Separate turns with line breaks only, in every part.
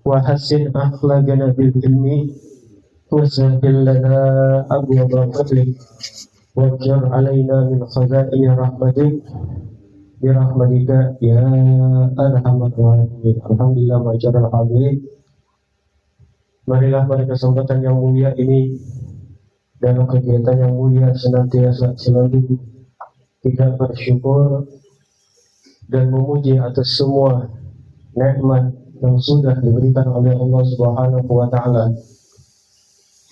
وحسن أخلاقنا بالعلم وسهل لنا أبواب فضلك واجعل علينا من خزائن رحمتك برحمتك يا أرحم الراحمين. Alhamdulillah masyaallah hadirin. Marilah pada kesempatan yang mulia ini dalam kegiatan yang mulia senantiasa selalu kita bersyukur dan memuji atas semua nikmat yang sudah diberikan oleh Allah Subhanahu wa taala.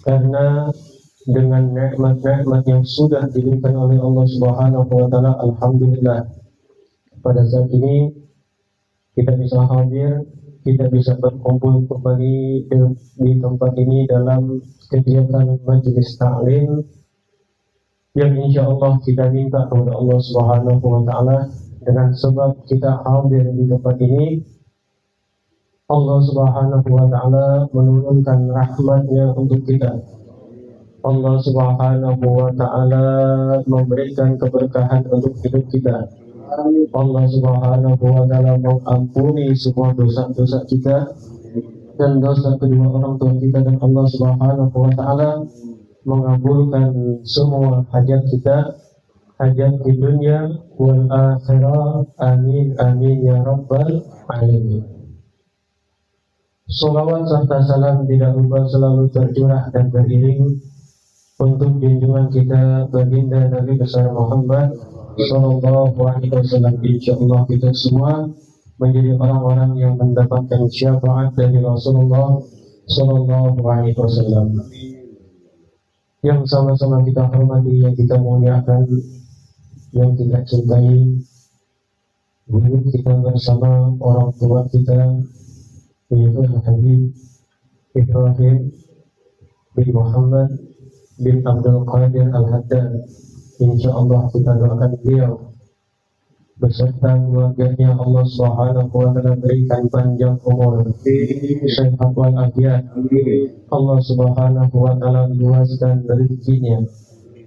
Karena dengan nikmat-nikmat yang sudah diberikan oleh Allah Subhanahu wa taala, alhamdulillah pada saat ini kita bisa hadir, kita bisa berkumpul kembali di tempat ini dalam kegiatan majelis taklim yang insya Allah kita minta kepada Allah Subhanahu wa taala, dengan sebab kita hadir di tempat ini Allah Subhanahu wa taala menurunkan rahmatnya untuk kita. Allah Subhanahu wa taala memberikan keberkahan untuk hidup kita. Allah Subhanahu wa taala mengampuni semua dosa-dosa kita dan dosa kedua orang tua kita, dan Allah Subhanahu wa taala mengabulkan semua hajat kita, hajat di dunia wal akhirah. Amin amin ya rabbal alamin. Salawat serta salam tidak lupa selalu tercurah dan beriring untuk junjungan kita baginda Nabi besar Muhammad sallallahu alaihi wasallam. Insyaallah kita semua menjadi orang-orang yang mendapatkan syafaat dari Rasulullah sallallahu alaihi wasallam. Yang sama-sama kita hormati, yang kita muliakan, yang kita cintai, guru kita bersama orang tua kita, yaitu Habib Ibrahim bin Muhammad bin Abdul Qadir Al-Haddad. InsyaAllah kita doakan beliau beserta keluarganya, Allah Subhanahu wa taala berikan panjang umur, sehat walafiat. Allah Subhanahu wa taala luaskan rezekinya.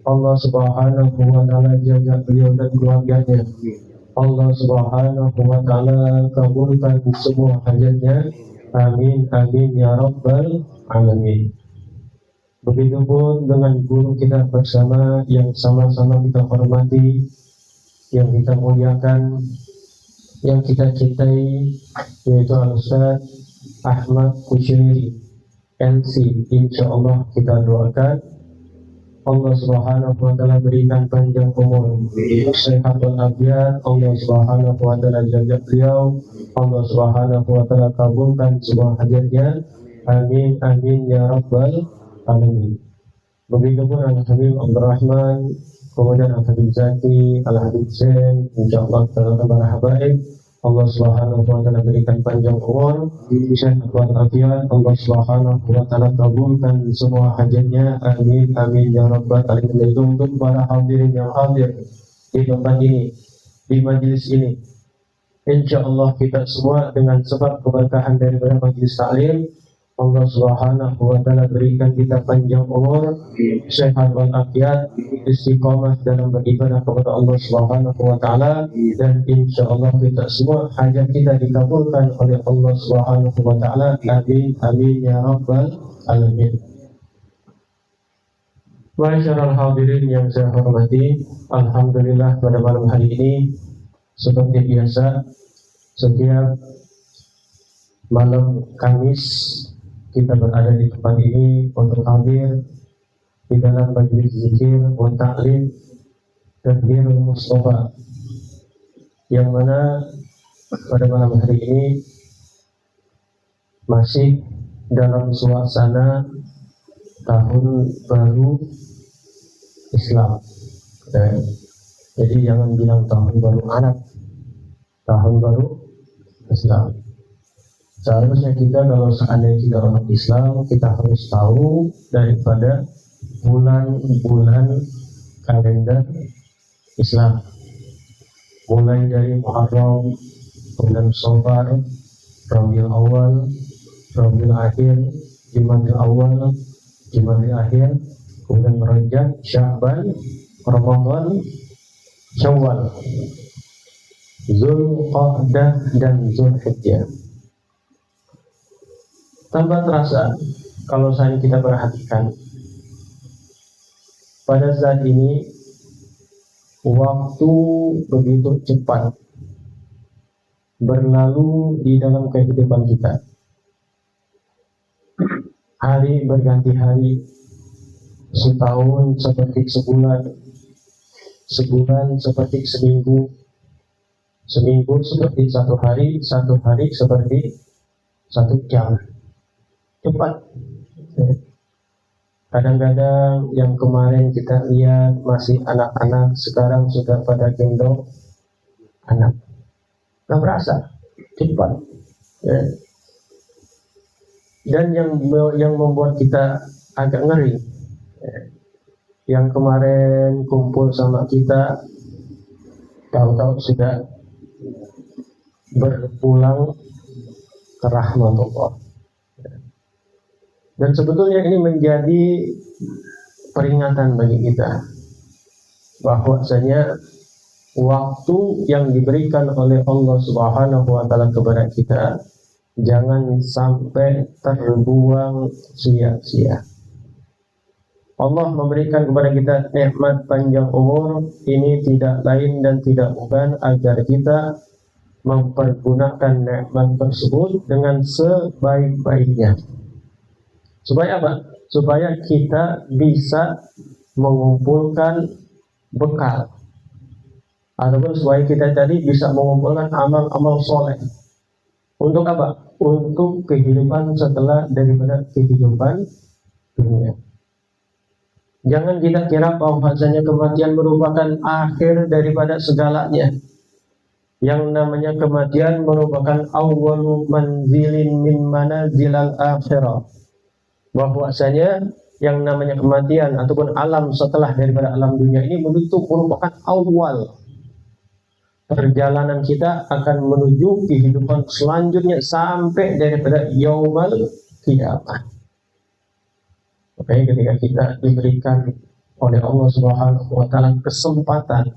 Allah Subhanahu wa taala jaga beliau dan keluarganya. Allah Subhanahu wa taala kabulkan semua hajatnya. Amin amin ya rabbal alamin. Begitupun dengan guru kita bersama yang sama-sama kita hormati, yang kita muliakan, yang kita cintai, yaitu Al-Ustaz Ahmad Kushairi LC. InsyaAllah kita doakan Allah Subhanahu wa taala berikan panjang umur, sehat walafiat. Allah Subhanahu wa taala jaga beliau. Allah Subhanahu wa taala kabulkan semua hajatnya. Amin amin ya rabbal alamin. Begitupun Al-Habib Abdul Rahman, kemudian Al-Habib Zaki, Al-Habib Zain, insyaallah kita kabar baik. Allah Subhanahu wa taala berikan panjang umur, sehat walafiat. Allah Subhanahu wa taala kabulkan semua hajatnya. Amin amin ya rabbal alamin. Itu untuk para hadirin yang hadir di tempat ini, di majelis ini. Insyaallah kita semua dengan sebab keberkahan dari majelis taklim, Allah Subhanahu wa taala berikan kita panjang umur, sehat walafiat, istiqomah dalam beribadah kepada Allah Subhanahu wa taala, dan insyaallah kita semua hajat kita dikabulkan oleh Allah Subhanahu wa taala. Amin amin ya rabbal alamin. Masyaallah hadirin yang saya hormati, alhamdulillah pada malam hari ini seperti biasa setiap malam Kamis kita berada di tempat ini untuk hadir di dalam majelis zikir wa ta'lim Tadbirul Mustafa, yang mana pada malam hari ini masih dalam suasana tahun baru Islam. Jadi jangan bilang tahun baru Arab, tahun baru Islam. Seharusnya kita kalau seandainya kita orang Islam, kita harus tahu daripada bulan-bulan kalender Islam, mulai dari Muharram, bulan Safar, Rabiul Awal, Rabiul Akhir, Jumadil Awal, Jumadil Akhir, kemudian Rajab, Sya'ban, Ramadan, Syawal, Zulqa'dah dan Zulhijjah. Tanpa terasa, kalau saya kita perhatikan, pada saat ini waktu begitu cepat berlalu di dalam kehidupan kita. Hari berganti hari, setahun seperti sebulan, sebulan seperti seminggu, seminggu seperti satu hari seperti satu jam. Cepat. Kadang-kadang yang kemarin kita lihat masih anak-anak, sekarang sudah pada gendong anak. Nggak berasa, cepat. Ya. Dan yang membuat kita agak ngeri, ya. Yang kemarin kumpul sama kita, tahu-tahu sudah berpulang ke rahmatullah. Dan sebetulnya ini menjadi peringatan bagi kita bahwasanya waktu yang diberikan oleh Allah Subhanahu wa taala kepada kita jangan sampai terbuang sia-sia. Allah memberikan kepada kita nikmat panjang umur ini tidak lain dan tidak bukan agar kita mempergunakan nikmat tersebut dengan sebaik-baiknya. Supaya apa? Supaya kita bisa mengumpulkan bekal, ataupun supaya kita tadi bisa mengumpulkan amal-amal soleh. Untuk apa? Untuk kehidupan setelah daripada kehidupan dunia. Jangan kita kira bahwasanya kematian merupakan akhir daripada segalanya. Yang namanya kematian merupakan awwalu manzilin min manazilal akhirah. Bahwasanya yang namanya kematian ataupun alam setelah daripada alam dunia ini merupakan awal perjalanan kita akan menuju kehidupan selanjutnya sampai daripada yaumal qiyamah. Makanya ketika kita diberikan oleh Allah Subhanahu wa taala kesempatan,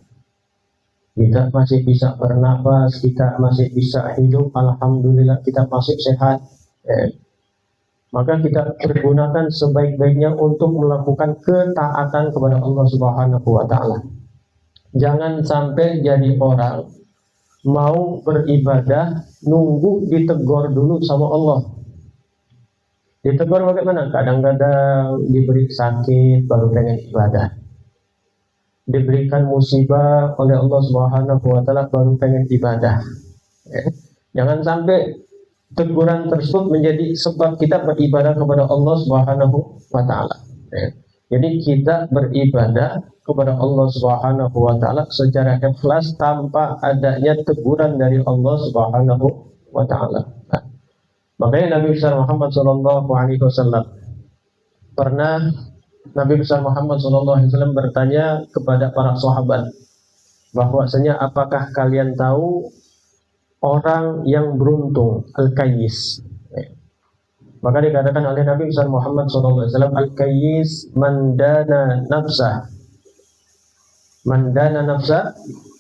kita masih bisa bernapas, kita masih bisa hidup, alhamdulillah kita masih sehat. Maka kita pergunakan sebaik-baiknya untuk melakukan ketaatan kepada Allah Subhanahu wa taala. Jangan sampai jadi orang mau beribadah nunggu ditegur dulu sama Allah. Ditegur bagaimana? Kadang-kadang diberi sakit baru pengen ibadah. Diberikan musibah oleh Allah Subhanahu wa taala baru pengen ibadah. Jangan sampai teguran tersebut menjadi sebab kita beribadah kepada Allah Subhanahu wa taala. Jadi kita beribadah kepada Allah Subhanahu wa taala secara ikhlas tanpa adanya teguran dari Allah Subhanahu wa taala. Makanya Nabi besar Muhammad sallallahu alaihi wasallam pernah Nabi besar Muhammad sallallahu alaihi wasallam bertanya kepada para sahabat bahwasanya apakah kalian tahu orang yang beruntung, al-kayyis. Maka dikatakan oleh Nabi besar Muhammad SAW, al-kayyis mandana nafsa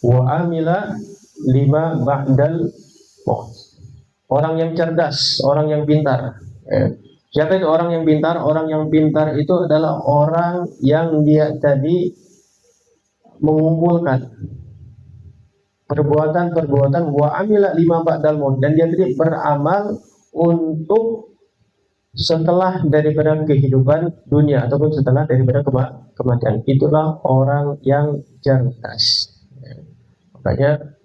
wa amila lima ba'dal maut. Orang yang cerdas, orang yang pintar. Siapa itu orang yang pintar? Orang yang pintar itu adalah orang yang dia tadi mengumpulkan perbuatan wa amila lima ba'dal maut, dan dia tadi beramal untuk setelah daripada kehidupan dunia ataupun setelah daripada kematian. Itulah orang yang cerdas. Makanya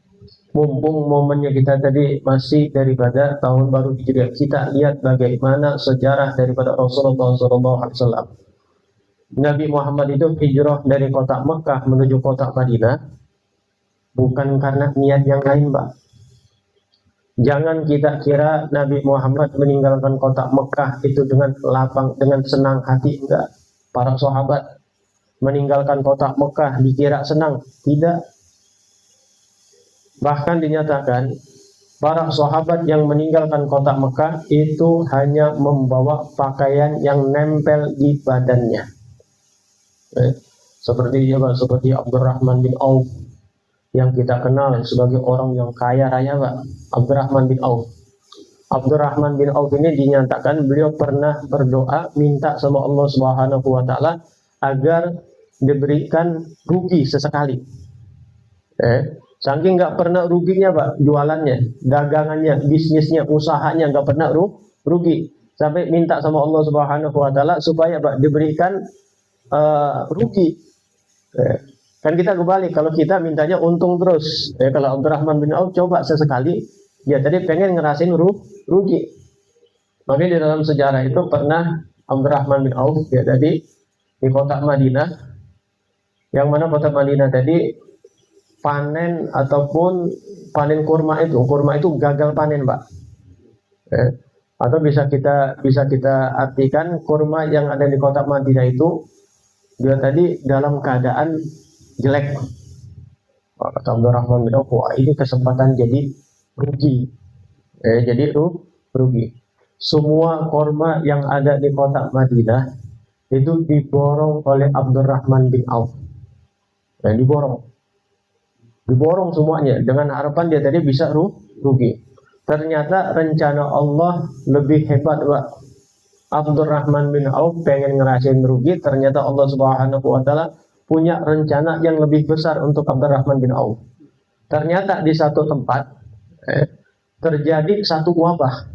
mumpung momennya kita tadi masih daripada tahun baru Hijriah, kita lihat bagaimana sejarah daripada Rasulullah SAW. Nabi Muhammad itu hijrah dari kota Mekah menuju kota Madinah bukan karena niat yang lain, Pak. Jangan kita kira Nabi Muhammad meninggalkan kota Mekah itu dengan lapang, dengan senang hati. Enggak. Para sahabat meninggalkan kota Mekah dikira senang. Tidak. Bahkan dinyatakan para sahabat yang meninggalkan kota Mekah itu hanya membawa pakaian yang nempel di badannya. Seperti Abdurrahman bin Auf yang kita kenal sebagai orang yang kaya raya, Pak. Abdurrahman bin Auf Abdurrahman bin Auf ini dinyatakan beliau pernah berdoa minta sama Allah Subhanahu wa taala agar diberikan rugi sesekali. Saking nggak pernah ruginya Pak, jualannya, dagangannya, bisnisnya, usahanya nggak pernah rugi. Sampai minta sama Allah Subhanahu wa taala supaya Pak diberikan rugi. Kan kita kembali kalau kita mintanya untung terus. Kalau Abdurrahman bin Auf coba sesekali, dia tadi pengen ngerasain rugi. Makanya di dalam sejarah itu pernah Abdurrahman bin Auf ya tadi di kota Madinah, yang mana kota Madinah tadi panen ataupun panen kurma itu gagal panen Pak. Atau bisa kita artikan kurma yang ada di kota Madinah itu dia tadi dalam keadaan jelek. Kata Abdurrahman bin Auf, wah ini kesempatan jadi rugi. Jadi rugi. Semua kurma yang ada di kota Madinah itu diborong oleh Abdurrahman bin Auf. Diborong semuanya dengan harapan dia tadi bisa rugi. Ternyata rencana Allah lebih hebat Pak. Abdurrahman bin Auf pengen ngerasain rugi, ternyata Allah Subhanahu wa taala punya rencana yang lebih besar untuk Abdurrahman bin Auf. Ternyata di satu tempat terjadi satu wabah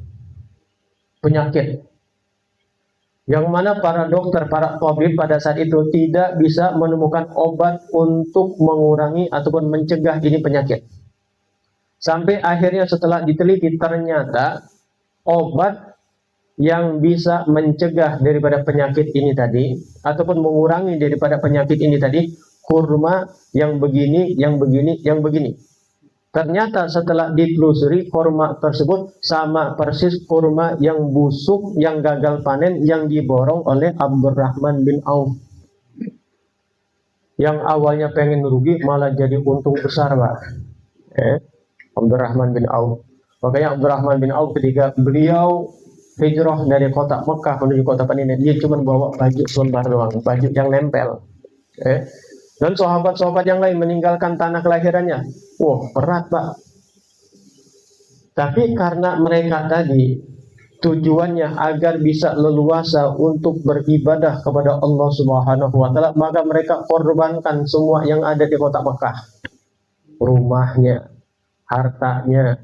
penyakit yang mana para dokter, para tabib pada saat itu tidak bisa menemukan obat untuk mengurangi ataupun mencegah ini penyakit. Sampai akhirnya setelah diteliti ternyata obat yang bisa mencegah daripada penyakit ini tadi ataupun mengurangi daripada penyakit ini tadi kurma yang begini, yang begini, yang begini. Ternyata setelah ditelusuri kurma tersebut sama persis kurma yang busuk, yang gagal panen, yang diborong oleh Abdurrahman bin Auf. Yang awalnya pengen rugi malah jadi untung besar Pak. Abdurrahman bin Auf. Makanya Abdurrahman bin Auf ketika beliau hijrah dari kota Mekah menuju kota Madinah, dia cuma bawa baju selembar doang, baju yang nempel. Dan sahabat-sahabat yang lain meninggalkan tanah kelahirannya. Wah, berat Pak. Tapi karena mereka tadi tujuannya agar bisa leluasa untuk beribadah kepada Allah Subhanahu wa taala, maka mereka korbankan semua yang ada di kota Mekah. Rumahnya, hartanya,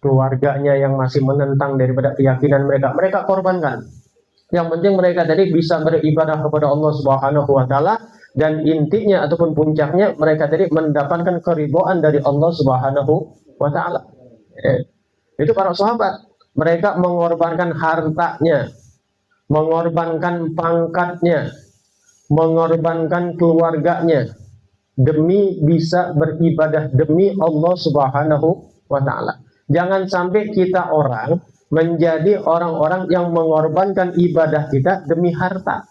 keluarganya yang masih menentang daripada keyakinan mereka, mereka korbankan. Yang penting mereka tadi bisa beribadah kepada Allah Subhanahu wa taala, dan intinya ataupun puncaknya mereka tadi mendapatkan keridhaan dari Allah Subhanahu wa taala. Itu para sahabat, mereka mengorbankan hartanya, mengorbankan pangkatnya, mengorbankan keluarganya demi bisa beribadah demi Allah Subhanahu wa taala. Jangan sampai kita orang menjadi orang-orang yang mengorbankan ibadah kita demi harta.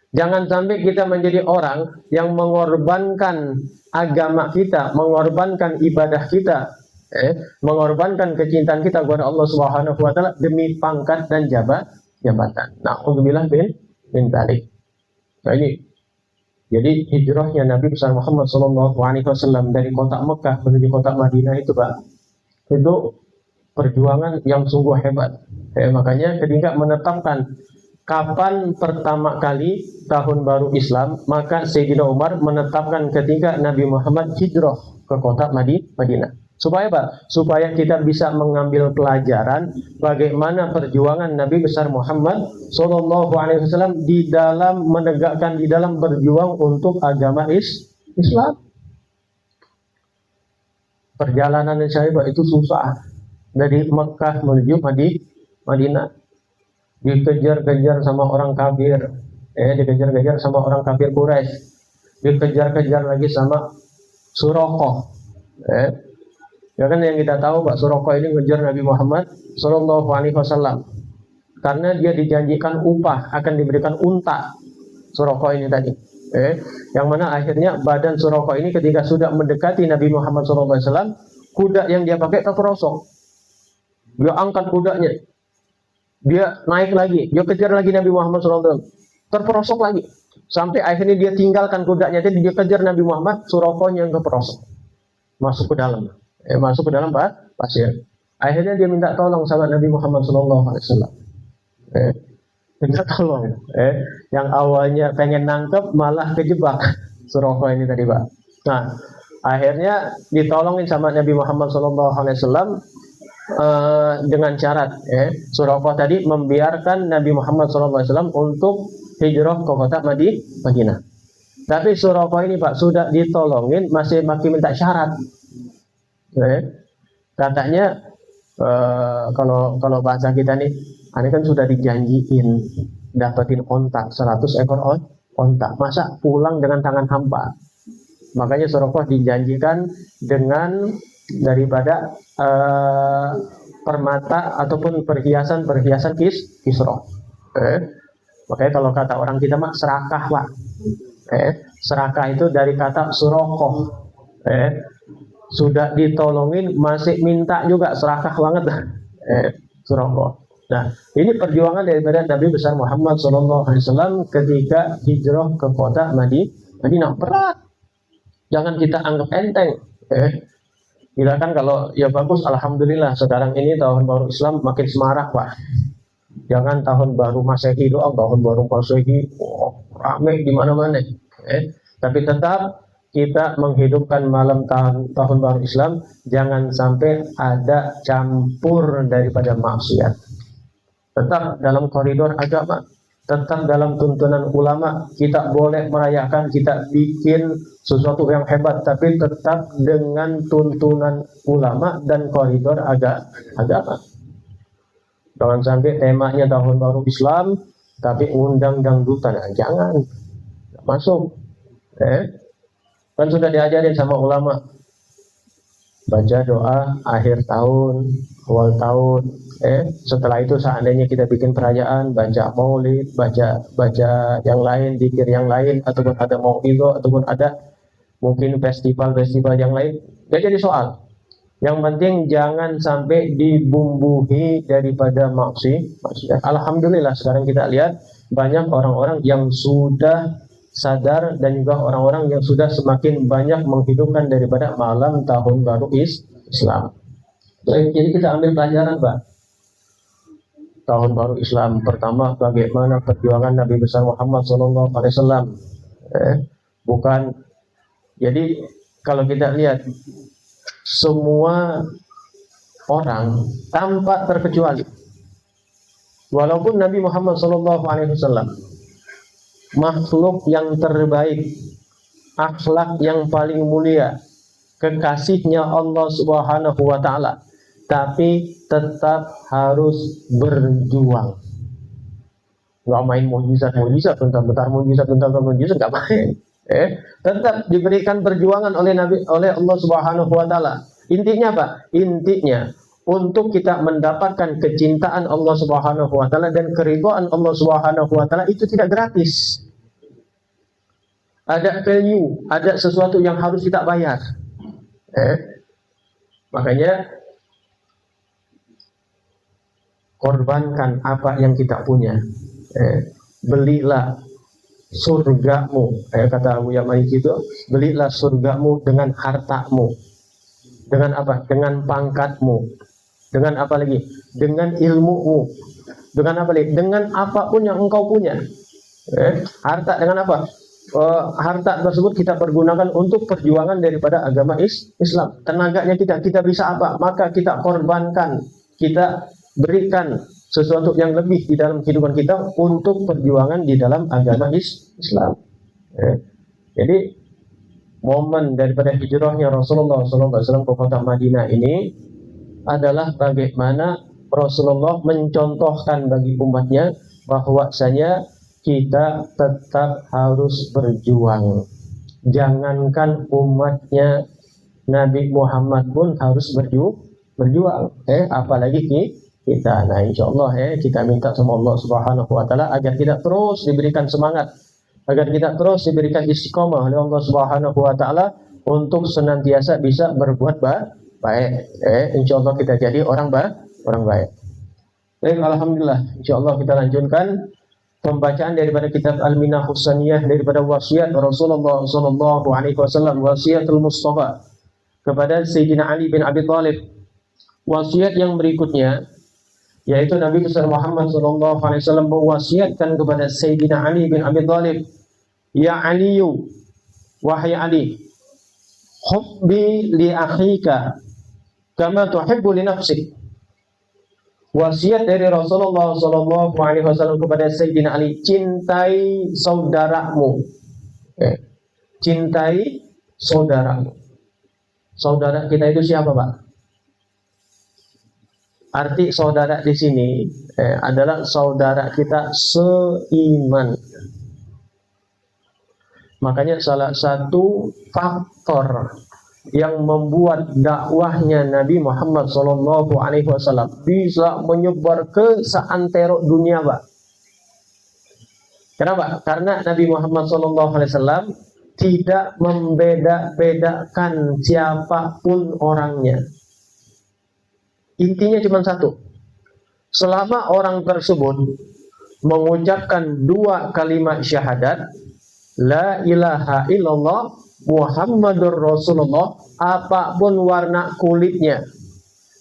Jangan sampai kita menjadi orang yang mengorbankan agama kita, mengorbankan ibadah kita, mengorbankan kecintaan kita kepada Allah Subhanahu wa taala demi pangkat dan jabatan. Na'udzubillah bin dzalik. Nah ini jadi hijrahnya Nabi besar Muhammad SAW dari kota Mekah menuju kota Madinah itu Pak, itu perjuangan yang sungguh hebat. Makanya ketika menetapkan kapan pertama kali tahun baru Islam, maka Sayyidina Umar menetapkan ketika Nabi Muhammad hijrah ke kota Madinah. Supaya Pak, supaya kita bisa mengambil pelajaran bagaimana perjuangan Nabi besar Muhammad SAW di dalam menegakkan, di dalam berjuang untuk agama Islam. Perjalanan saya Pak itu susah dari Mekah menuju Madinah. Dikejar-kejar sama orang kafir, dikejar-kejar sama orang kafir Quraisy, dikejar-kejar lagi sama Suraqah. Ya kan yang kita tahu Pak, Suraqah ini ngejar Nabi Muhammad SAW karena dia dijanjikan upah, akan diberikan unta Suraqah ini tadi. Yang mana akhirnya badan Suraqah ini ketika sudah mendekati Nabi Muhammad SAW, kuda yang dia pakai terperosok. Dia angkat kudanya, dia naik lagi, dia kejar lagi Nabi Muhammad SAW, terperosok lagi, sampai akhirnya dia tinggalkan kudanya, jadi dia kejar Nabi Muhammad, Suraqahnya yang keperosok, masuk ke dalam Pak pasir. Akhirnya dia minta tolong sama Nabi Muhammad SAW. Minta tolong. Yang awalnya pengen nangkep malah kejebak. Suroko ini tadi Pak. Nah, akhirnya ditolongin sama Nabi Muhammad SAW dengan syarat. Suroko tadi membiarkan Nabi Muhammad SAW untuk hijrah ke kota Madinah. Tapi Suroko ini Pak sudah ditolongin masih minta syarat. Katanya kalau bahasa kita nih, ini kan sudah dijanjiin dapetin ontak 100 ekor ontak, masa pulang dengan tangan hampa? Makanya Suroko dijanjikan dengan daripada permata ataupun perhiasan kisro. Makanya kalau kata orang kita mah serakah Pak. Serakah itu dari kata Suroko. Sudah ditolongin masih minta juga, serakah banget. Suroko. Nah, ini perjuangan daripada Nabi besar Muhammad SAW ketika hijrah ke kota Madinah. Berat. Jangan kita anggap enteng. Kita kan kalau ya bagus, alhamdulillah sekarang ini tahun baru Islam makin semarak Pak. Jangan tahun baru Masehi doang, tahun baru Masehi rame di mana-mana. Tapi tetap kita menghidupkan malam tahun baru Islam, jangan sampai ada campur daripada maksiat. Tetap dalam koridor agama, tetap dalam tuntunan ulama. Kita boleh merayakan, kita bikin sesuatu yang hebat, tapi tetap dengan tuntunan ulama dan koridor agama. Jangan sampai temanya tahun baru Islam, tapi undang dangdutan, jangan masuk. Kan sudah diajarin sama ulama, baca doa akhir tahun, awal tahun. Setelah itu seandainya kita bikin perayaan, baca maulid, baca yang lain, zikir yang lain, ataupun ada mauidhah, ataupun ada mungkin festival yang lain, gak jadi soal. Yang penting jangan sampai dibumbuhi daripada maksiat. Alhamdulillah sekarang kita lihat banyak orang-orang yang sudah sadar dan juga orang-orang yang sudah semakin banyak menghidupkan daripada malam tahun baru Islam. Jadi kita ambil pelajaran Pak. Tahun baru Islam pertama, bagaimana perjuangan Nabi besar Muhammad SAW. Bukan. Jadi kalau kita lihat semua orang tanpa terkecuali, walaupun Nabi Muhammad SAW makhluk yang terbaik, akhlak yang paling mulia, kekasihnya Allah Subhanahu wa taala, tapi tetap harus berjuang. Gak main mujizat bentar-bentar mujizat, gak main. Tetap diberikan perjuangan oleh Allah Subhanahu wa taala. Intinya apa? Intinya untuk kita mendapatkan kecintaan Allah Subhanahu wa taala dan keridhaan Allah Subhanahu wa taala itu tidak gratis. Ada value, ada sesuatu yang harus kita bayar. Makanya korbankan apa yang kita punya. Belilah surgamu. Kata Abu Yaman itu, belilah surgamu dengan hartamu. Dengan apa? Dengan pangkatmu. Dengan apa lagi? Dengan ilmumu. Dengan apa lagi? Dengan apapun yang engkau punya. Harta dengan apa? Harta tersebut kita pergunakan untuk perjuangan daripada agama Islam. Tenaganya kita bisa apa? Maka kita korbankan, kita berikan sesuatu yang lebih di dalam kehidupan kita untuk perjuangan di dalam agama Islam. Jadi momen daripada hijrahnya Rasulullah SAW ke kota Madinah ini adalah bagaimana Rasulullah mencontohkan bagi umatnya bahwasanya kita tetap harus berjuang. Jangankan umatnya, Nabi Muhammad pun harus berjuang. Apalagi kita. Nah, insya Allah kita minta sama Allah Subhanahu wa taala agar kita terus diberikan semangat, agar kita terus diberikan istiqomah oleh Allah Subhanahu wa taala untuk senantiasa bisa berbuat baik. Insya Allah kita jadi orang baik. Baik, alhamdulillah. Insya Allah kita lanjutkan pembacaan daripada kitab Al-Minah Husaniyah daripada wasiat Rasulullah sallallahu alaihi wasallam, wasiatul Mustafa kepada Sayyidina Ali bin Abi Thalib. wasiat yang berikutnya, yaitu Nabi besar Muhammad SAW mewasiatkan kepada Sayyidina Ali bin Abi Thalib, ya Aliyu, wahai Ali, hubbi li akhika kama tuhibbu li nafsik. Wasiat dari Rasulullah SAW kepada Sayyidina Ali, cintai saudaramu. Cintai saudaramu. Saudara kita itu siapa, Pak? Arti saudara di sini adalah saudara kita seiman. Makanya salah satu faktor yang membuat dakwahnya Nabi Muhammad SAW bisa menyebar ke seantero dunia, Pak. Kenapa? Karena Nabi Muhammad SAW tidak membeda-bedakan siapapun orangnya. Intinya cuma satu. Selama orang tersebut mengucapkan 2 kalimat syahadat, la ilaha illallah Muhammadur Rasulullah, apapun warna kulitnya,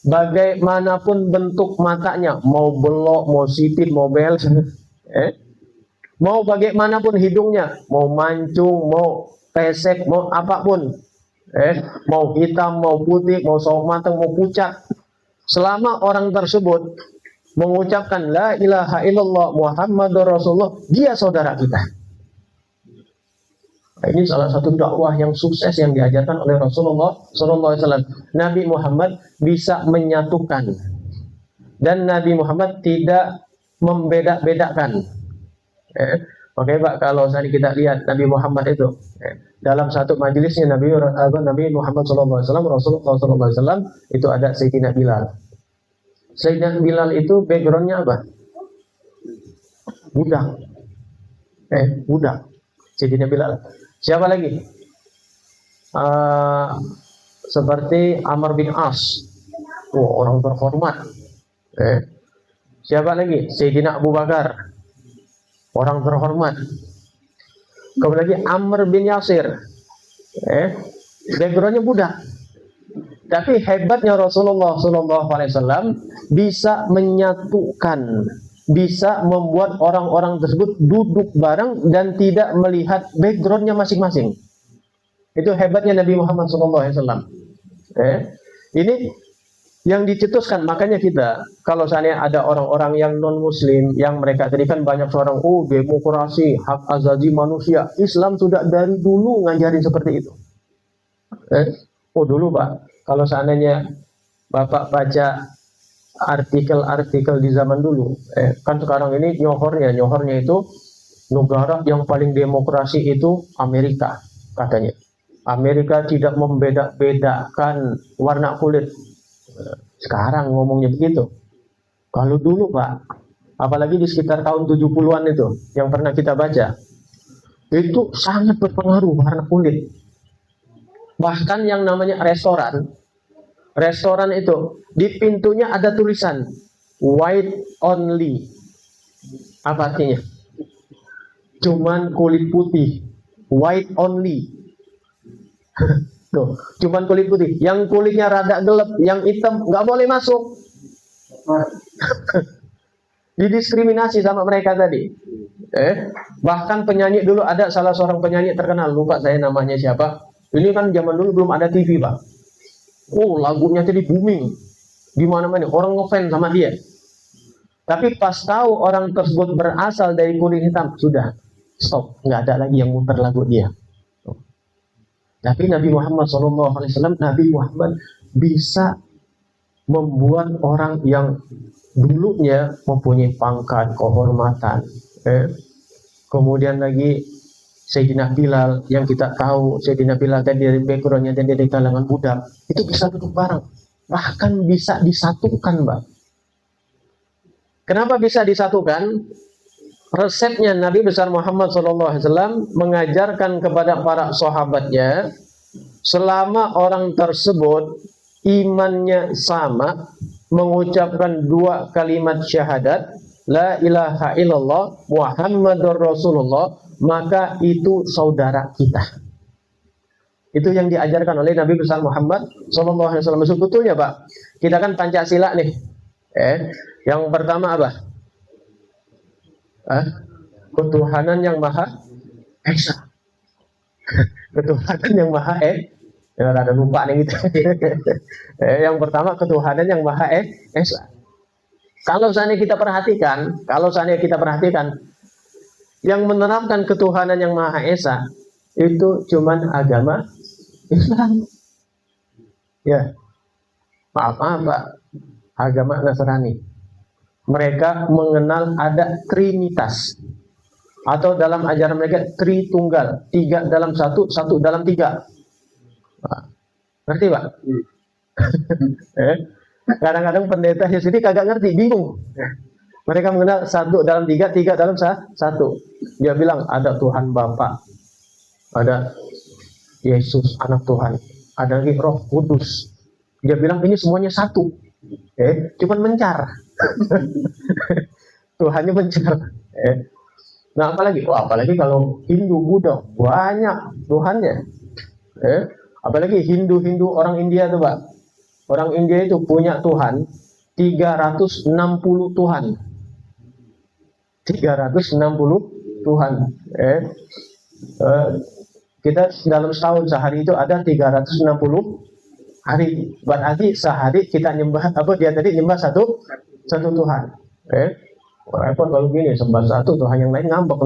bagaimanapun bentuk matanya, mau belok, mau sipit, mau bel, mau bagaimanapun hidungnya, mau mancung, mau pesek, mau apapun, mau hitam, mau putih, mau sawo matang, mau pucat, selama orang tersebut mengucapkan la ilaha illallah Muhammadur Rasulullah, dia saudara kita. Nah, ini salah satu dakwah yang sukses yang diajarkan oleh Rasulullah SAW. Nabi Muhammad bisa menyatukan, dan Nabi Muhammad tidak membeda-bedakan. Oke, Pak, kalau tadi kita lihat Nabi Muhammad itu dalam satu majelisnya Nabi Muhammad SAW, Rasulullah SAW itu ada Sayyidina Bilal. Sayyidina Bilal itu backgroundnya apa? Budak. Budak. Sayyidina Bilal. Siapa lagi? Seperti Amr bin As, orang terhormat. Siapa lagi? Sayyidina Abu Bakar, orang terhormat. Kemudian lagi Amr bin Yasir, backgroundnya budak. Tapi hebatnya Rasulullah SAW bisa menyatukan, bisa membuat orang-orang tersebut duduk bareng dan tidak melihat backgroundnya masing-masing. Itu hebatnya Nabi Muhammad SAW. Ini yang dicetuskan. Makanya kita, kalau seandainya ada orang-orang yang non-muslim, yang mereka tadi kan banyak seorang, demokrasi, hak azazi manusia, Islam sudah dari dulu ngajarin seperti itu. Dulu, Pak, kalau seandainya Bapak baca artikel-artikel di zaman dulu, kan sekarang ini nyohornya itu negara yang paling demokrasi itu Amerika, katanya. Amerika tidak membeda-bedakan warna kulit. Sekarang ngomongnya begitu. Kalau dulu, Pak, apalagi di sekitar tahun 70-an itu yang pernah kita baca, itu sangat berpengaruh warna kulit. Bahkan yang namanya restoran itu di pintunya ada tulisan white only. Apa artinya? Cuman kulit putih, white only. Tuh, cuman kulit putih. Yang kulitnya rada gelap, yang hitam nggak boleh masuk. Didiskriminasi sama mereka tadi. Bahkan penyanyi dulu, ada salah seorang penyanyi terkenal, lupa saya namanya siapa. Ini kan zaman dulu belum ada TV, Pak. Lagunya jadi booming di mana-mana, orang ngefans sama dia. Tapi pas tahu orang tersebut berasal dari kulit hitam, sudah stop, nggak ada lagi yang muter lagu dia. Tapi Nabi Muhammad SAW, Nabi Muhammad bisa membuat orang yang dulunya mempunyai pangkat kehormatan, kemudian lagi Sayyidina Bilal, yang kita tahu Sayyidina Bilal dan dari backgroundnya dan dari kalangan budak, itu bisa duduk bareng, bahkan bisa disatukan, Mbak. Kenapa bisa disatukan? Resepnya Nabi besar Muhammad SAW mengajarkan kepada para sahabatnya, selama orang tersebut imannya sama, mengucapkan 2 kalimat syahadat, la ilaha illallah Muhammadur Rasulullah, maka itu saudara kita. Itu yang diajarkan oleh Nabi besar Muhammad Sallallahu Alaihi Wasallam. Sebetulnya Pak, kita kan Pancasila nih. Yang pertama apa? Ketuhanan yang Maha Esa. Ketuhanan yang Maha Ya, ada lupa nih gitu. Yang pertama ketuhanan yang Maha Esa. Kalau seandainya kita perhatikan, yang menerapkan ketuhanan yang Maha Esa itu cuman agama Islam. Ya, maaf Pak, agama Nasrani. Mereka mengenal ada Trinitas. Atau dalam ajaran mereka Tritunggal, 3 dalam 1, 1 dalam 3. Ngerti Pak? Kadang-kadang pendeta sendiri kagak ngerti, bingung. Mereka mengenal 1 dalam 3, 3 dalam 1. Dia bilang ada Tuhan Bapa, ada Yesus anak Tuhan, ada lagi Roh Kudus. Dia bilang ini semuanya satu. Cuman mencar. Tuhannya mencar. Nah apalagi kalau Hindu, Buddha, banyak Tuhannya. Apalagi Hindu orang India tuh Pak. Orang India itu punya Tuhan 360 Tuhan. 360 Tuhan. Kita dalam setahun sehari itu ada 360 hari. Berarti sehari kita nyembah dia tadi nyembah satu Tuhan. Repot kalau gini sembah satu Tuhan yang lain ngambek.